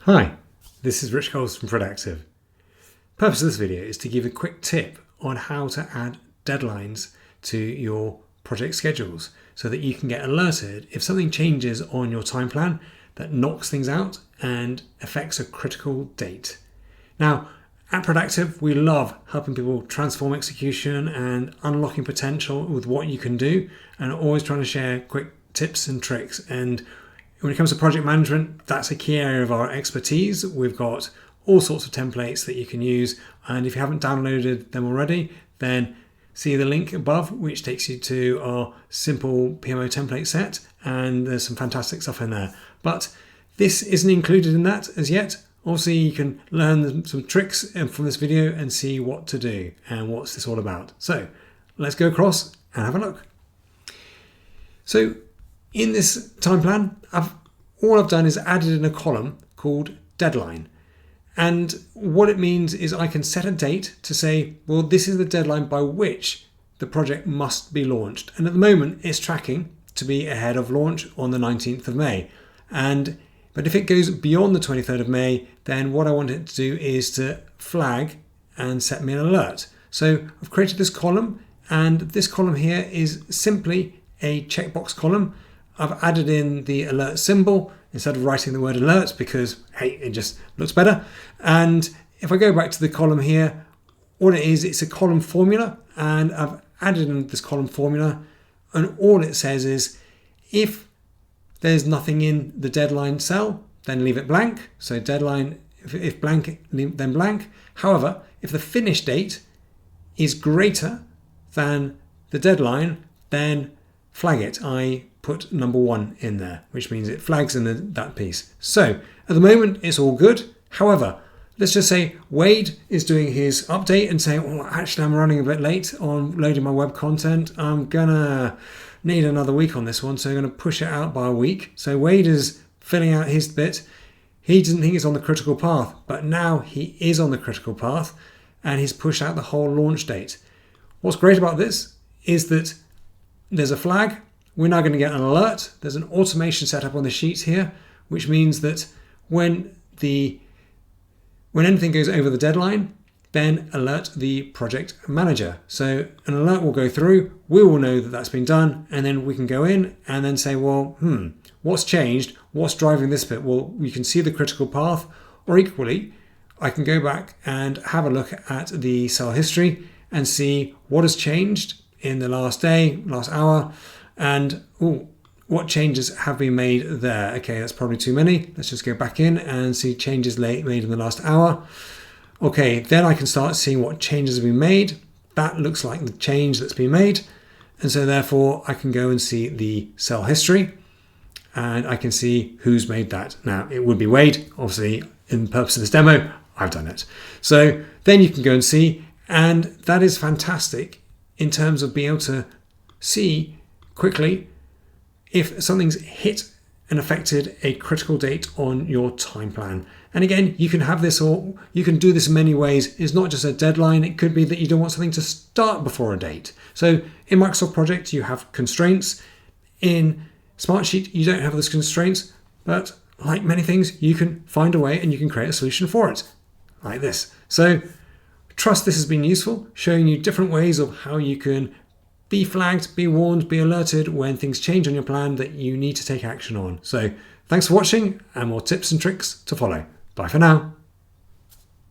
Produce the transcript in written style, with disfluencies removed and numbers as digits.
Hi, this is Rich Coles from Prodactive. The purpose of this video is to give a quick tip on how to add deadlines to your project schedules so that you can get alerted if something changes on your time plan that knocks things out and affects a critical date. Now, at Prodactive, we love helping people transform execution and unlocking potential with what you can do, and always trying to share quick tips and tricks. And when it comes to project management, that's a key area of our expertise. We've got all sorts of templates that you can use, and if you haven't downloaded them already, then see the link above, which takes you to our simple PMO template set, and there's some fantastic stuff in there. But this isn't included in that as yet. Obviously, you can learn some tricks from this video and see what to do and what's this all about. So let's go across and have a look. So in this time plan, all I've done is added in a column called deadline. And what it means is I can set a date to say, well, this is the deadline by which the project must be launched. And at the moment, it's tracking to be ahead of launch on the 19th of May. But if it goes beyond the 23rd of May, then what I want it to do is to flag and set me an alert. So I've created this column, and this column here is simply a checkbox column. I've added in the alert symbol instead of writing the word alert because, hey, it just looks better. And if I go back to the column here, all it is, it's a column formula, and I've added in this column formula, and all it says is if there's nothing in the deadline cell, then leave it blank. So deadline, if blank, then blank. However, if the finish date is greater than the deadline, then flag it. I put number 1 in there, which means it flags in that piece. So at the moment, it's all good. However, let's just say Wade is doing his update and saying, oh, actually, I'm running a bit late on loading my web content. I'm gonna need another week on this one, so I'm going to push it out by a week. So Wade is filling out his bit. He didn't think it's on the critical path, but now he is on the critical path, and he's pushed out the whole launch date. What's great about this is that there's a flag. We're now going to get an alert. There's an automation set up on the sheets here, which means that when anything goes over the deadline, then alert the project manager. So an alert will go through, we will know that that's been done, and then we can go in and then say, well, what's changed? What's driving this bit? Well, we can see the critical path, or equally, I can go back and have a look at the cell history and see what has changed in the last day, last hour, and what changes have been made there. Okay, that's probably too many. Let's just go back in and see changes made in the last hour. Okay, then I can start seeing what changes have been made. That looks like the change that's been made. And so therefore I can go and see the cell history, and I can see who's made that. Now it would be Wade, obviously in the purpose of this demo, I've done it. So then you can go and see, and that is fantastic in terms of being able to see quickly if something's hit and affected a critical date on your time plan. And again, you can have this, or you can do this in many ways. It's not just a deadline. It could be that you don't want something to start before a date. So in Microsoft Project, you have constraints. In Smartsheet, you don't have those constraints, but like many things, you can find a way and you can create a solution for it, like this. So trust this has been useful, showing you different ways of how you can be flagged, be warned, be alerted when things change on your plan that you need to take action on. So thanks for watching, and more tips and tricks to follow. Bye for now.